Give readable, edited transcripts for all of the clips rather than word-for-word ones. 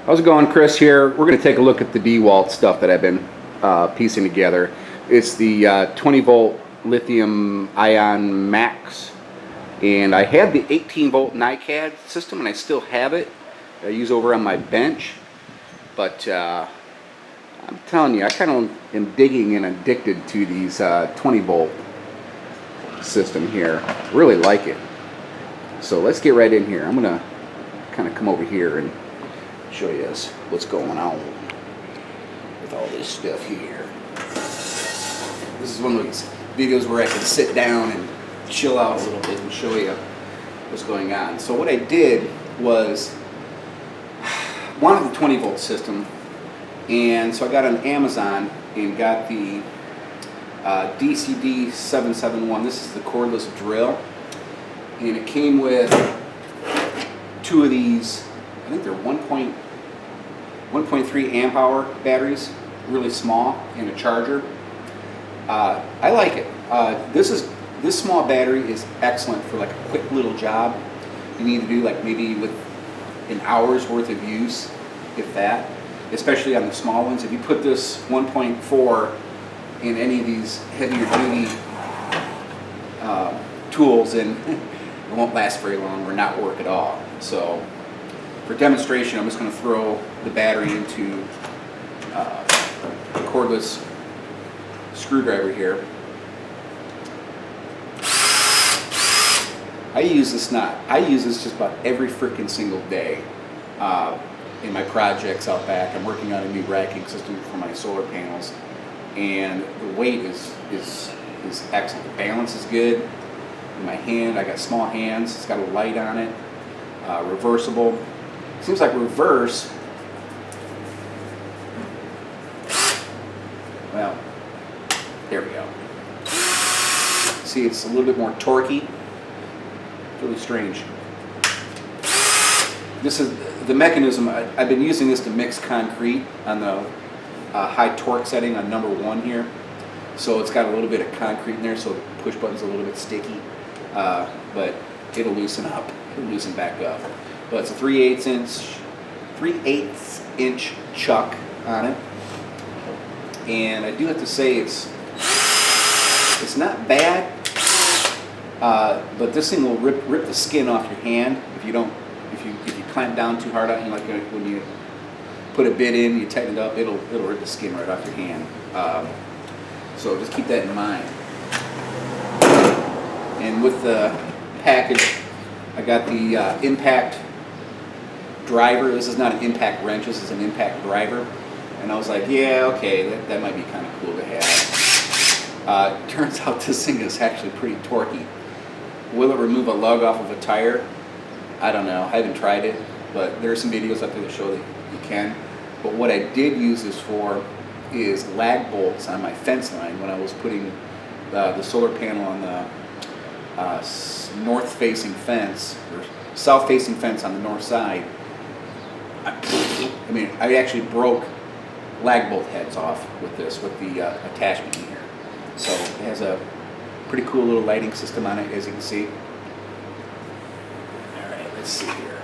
How's it going, Chris here? We're going to take a look at the DeWalt stuff that I've been piecing together. It's the 20 volt lithium ion max, and I had the 18 volt NiCad system and I still have it. I use over on my bench, but I'm telling you, I kind of am digging and addicted to these 20 volt system here. Really like it. So let's get right in here. I'm going to kind of come over here and show you what's going on with all this stuff here. This is one of these videos where I can sit down and chill out a little bit and show you what's going on. So what I did was wanted the 20 volt system, and so I got on Amazon and got the DCD 771. This is the cordless drill, and it came with two of these. I think they're 1.3 amp hour batteries, really small, and a charger. I like it. This small battery is excellent for like a quick little job you need to do, like maybe with an hour's worth of use, if that. Especially on the small ones. If you put this 1.4 in any of these heavier duty tools, and it won't last very long or not work at all. So for demonstration, I'm just going to throw the battery into a cordless screwdriver here. I use this just about every freaking single day in my projects out back. I'm working on a new racking system for my solar panels, and the weight is excellent. The balance is good. In my hand, I got small hands. It's got a light on it. Reversible. Seems like reverse. Well, there we go. See, it's a little bit more torquey. It's really strange. This is the mechanism. I've been using this to mix concrete on the high torque setting on #1 here. So it's got a little bit of concrete in there, so the push button's a little bit sticky, but it'll loosen up. It'll loosen back up. But it's a 3/8 inch chuck on it, and I do have to say it's not bad, but this thing will rip the skin off your hand if you clamp down too hard on it. Like when you put a bit in, you tighten it up, it'll rip the skin right off your hand. So just keep that in mind. And with the package, I got the impact driver. This is not an impact wrench, this is an impact driver. And I was like, yeah, okay, that might be kind of cool to have. Turns out this thing is actually pretty torquey. Will it remove a lug off of a tire? I don't know. I haven't tried it, but there are some videos out there that show that you can. But what I did use this for is lag bolts on my fence line when I was putting the solar panel on the north-facing fence, or south-facing fence on the north side. I actually broke lag bolt heads off with this, with the attachment in here. So it has a pretty cool little lighting system on it, as you can see. All right, let's see here.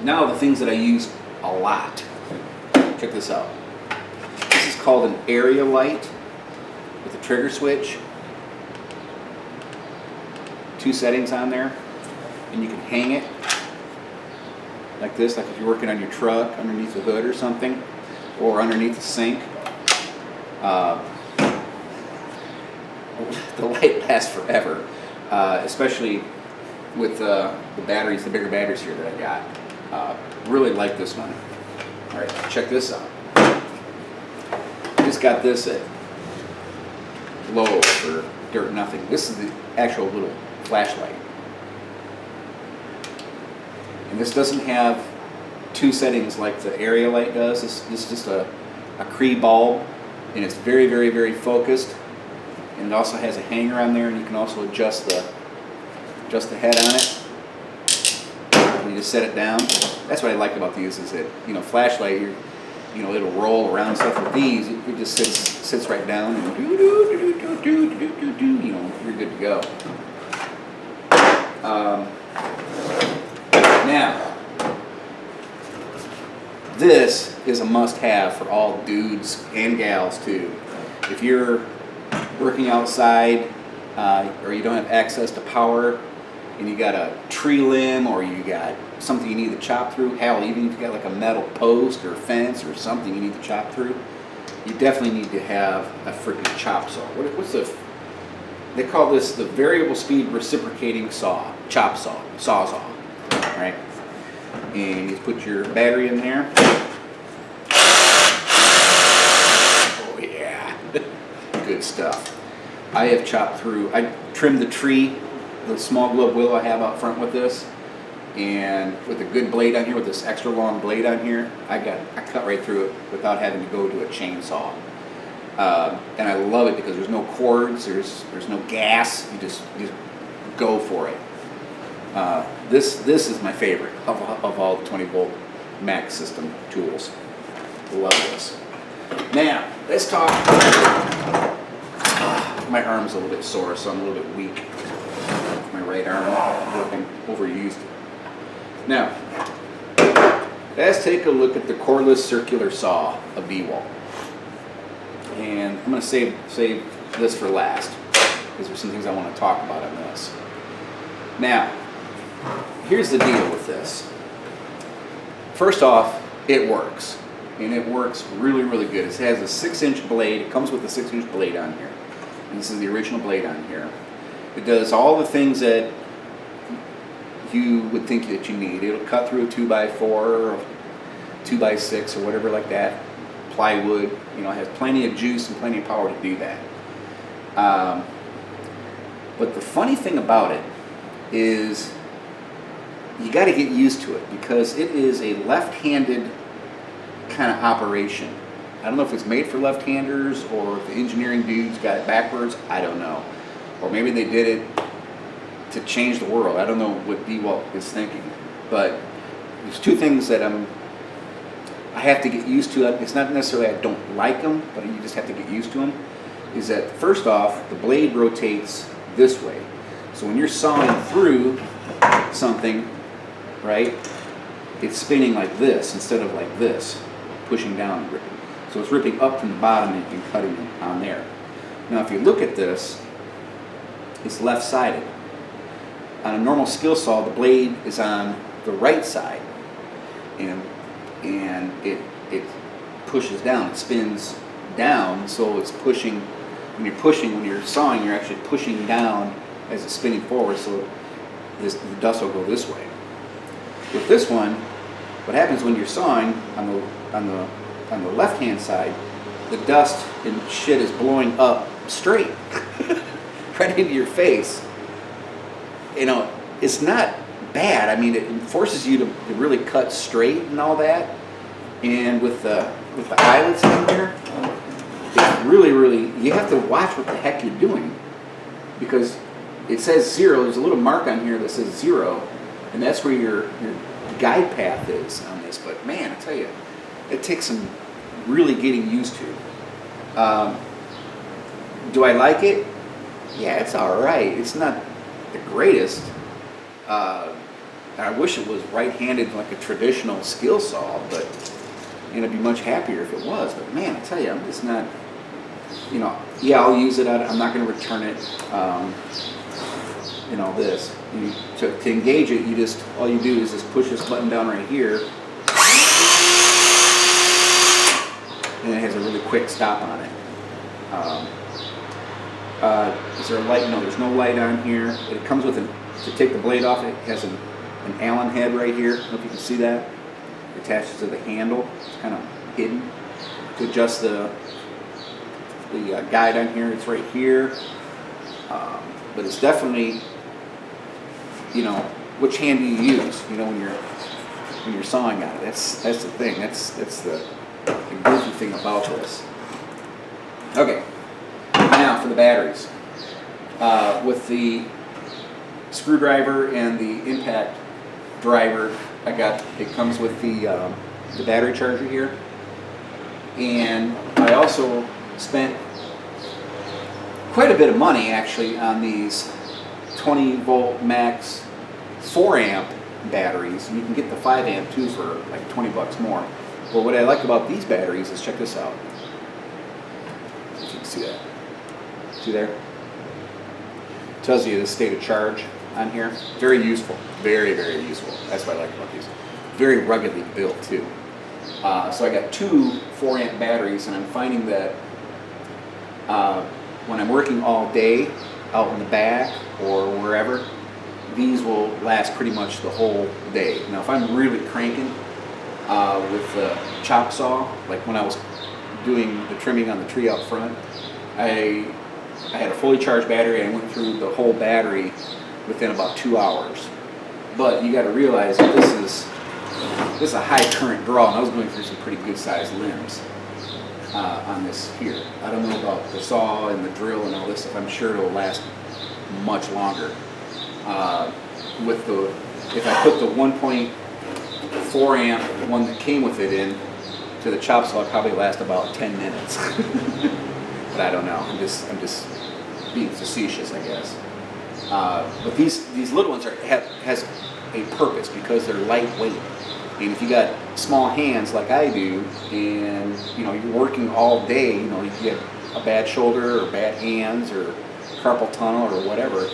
Now the things that I use a lot. Check this out. This is called an area light with a trigger switch. 2 settings on there, and you can hang it like this, like if you're working on your truck underneath the hood or something, or underneath the sink. The light lasts forever, especially with the batteries, the bigger batteries here that I got. Really like this one. All right, check this out. I just got this at Lowe's for dirt nothing. This is the actual little flashlight. And this doesn't have 2 settings like the area light does. This is just a Cree bulb, and it's very, very, very focused. And it also has a hanger on there, and you can also adjust the head on it. And you just set it down. That's what I like about these, is that, flashlight, it'll roll around stuff. With these, it just sits right down, and you're good to go. Now, this is a must-have for all dudes and gals too. If you're working outside or you don't have access to power and you got a tree limb or you got something you need to chop through, hell, even if you got like a metal post or fence or something you need to chop through, you definitely need to have a freaking chop saw. What's the, they call this the variable speed reciprocating saw, chop saw, sawzall, right? And you put your battery in there. Oh yeah, good stuff. I have chopped through, I trimmed the tree, the small globe willow I have out front with this, and with a good blade on here, with this extra long blade on here, I cut right through it without having to go to a chainsaw. And I love it because there's no cords, there's no gas, you just go for it. This is my favorite of all the 20 volt max system tools. Love this. Now, let's talk. My arm's a little bit sore, so I'm a little bit weak. My right arm working overused. Now, let's take a look at the cordless circular saw of DeWalt. And I'm going to save this for last because there's some things I want to talk about on this. Now, here's the deal with this. First off, it works. And it works really, really good. It has a 6-inch blade. It comes with a 6-inch blade on here. And this is the original blade on here. It does all the things that you would think that you need. It'll cut through a 2x4 or 2x6 or whatever like that. Plywood. You know, it has plenty of juice and plenty of power to do that. But the funny thing about it is you got to get used to it because it is a left-handed kind of operation. I don't know if it's made for left-handers or if the engineering dudes got it backwards. I don't know. Or maybe they did it to change the world. I don't know what DeWalt is thinking. But there's two things that I have to get used to. It's not necessarily I don't like them, but you just have to get used to them. Is that first off, the blade rotates this way. So when you're sawing through something, right, it's spinning like this instead of like this, pushing down and ripping. So it's ripping up from the bottom and cutting on there. Now if you look at this, it's left-sided. On a normal skill saw, the blade is on the right side, and it pushes down, it spins down, so it's pushing. When you're sawing, you're actually pushing down as it's spinning forward, so the dust will go this way. With this one, what happens when you're sawing on the left-hand side, the dust and shit is blowing up straight, right into your face. You know, it's not bad. I mean, it forces you to really cut straight and all that. And with the eyelets in here, it's really, you have to watch what the heck you're doing because it says 0. There's a little mark on here that says 0, and that's where your guide path is on this. But man, I tell you, it takes some really getting used to. Do I like it? Yeah, it's all right. It's not the greatest. I wish it was right-handed like a traditional skill saw, but I'd be much happier if it was. But man, I tell you, I'm just not. You know, yeah, I'll use it. I'm not going to return it. You know, this. To engage it, all you do is just push this button down right here, and it has a really quick stop on it. Is there a light? No, there's no light on here. It comes with to take the blade off, it has an Allen head right here. I don't know if you can see that. It attaches to the handle. It's kind of hidden. To adjust the guide on here, it's right here. But it's definitely, you know, which hand do you use? You know, when you're sawing on it. That's the thing. That's the goofy thing about this. Okay. Now for the batteries. With the screwdriver and the impact driver, it comes with the battery charger here. And I also spent quite a bit of money actually on these 20 volt max 4 amp batteries. And you can get the 5 amp too for like 20 bucks more. Well, what I like about these batteries is, check this out. If you can see that. See there? Tells you the state of charge on here. Very useful. Very, very useful. That's what I like about these. Very ruggedly built too. So I got two 4-amp batteries, and I'm finding that when I'm working all day out in the back or wherever, these will last pretty much the whole day. Now if I'm really cranking with the chop saw, like when I was doing the trimming on the tree out front, I had a fully charged battery, and I went through the whole battery within about 2 hours. But you got to realize that this is a high current draw, and I was going through some pretty good sized limbs on this here. I don't know about the saw and the drill and all this stuff. I'm sure it'll last much longer. If I put the 1.4 amp one that came with it in to the chop saw, it'll probably last about 10 minutes. But I don't know. I'm just being facetious, I guess. But these little ones has a purpose because they're lightweight. And if you got small hands like I do, and you're working all day, you get a bad shoulder or bad hands or carpal tunnel or whatever,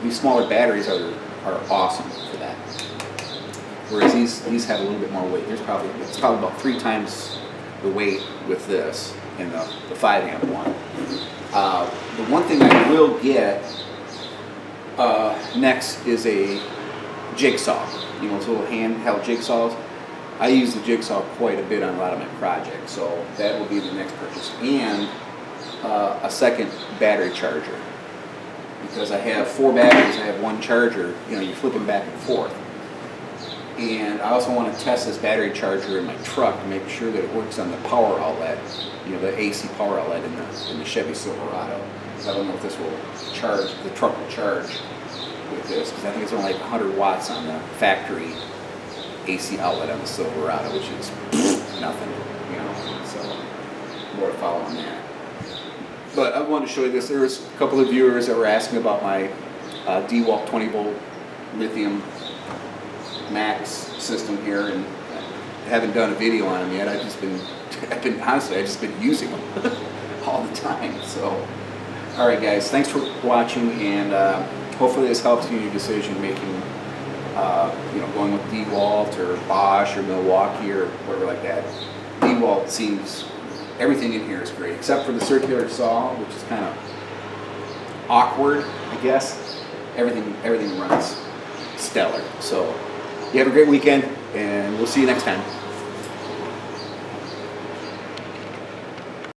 these smaller batteries are awesome for that. Whereas these have a little bit more weight. It's probably about 3 times the weight with this in the 5-amp one. The one thing I will get next is a jigsaw. Those little handheld jigsaws. I use the jigsaw quite a bit on a lot of my projects, so that will be the next purchase. And a second battery charger. Because I have 4 batteries, I have 1 charger, you're flipping back and forth. And I also want to test this battery charger in my truck to make sure that it works on the power outlet, the AC power outlet in the Chevy Silverado. So I don't know if this will charge, the truck will charge with this, because I think it's only like 100 watts on the factory AC outlet on the Silverado, which is nothing, so more to follow on that. But I wanted to show you this. There was a couple of viewers that were asking about my DeWalt 20-volt lithium max system here, and I haven't done a video on them yet. I've just been using them all the time. So, all right, guys, thanks for watching, and hopefully this helps you in your decision making. Going with DeWalt or Bosch or Milwaukee or whatever like that. DeWalt seems, everything in here is great, except for the circular saw, which is kind of awkward, I guess. Everything runs stellar. So you have a great weekend, and we'll see you next time.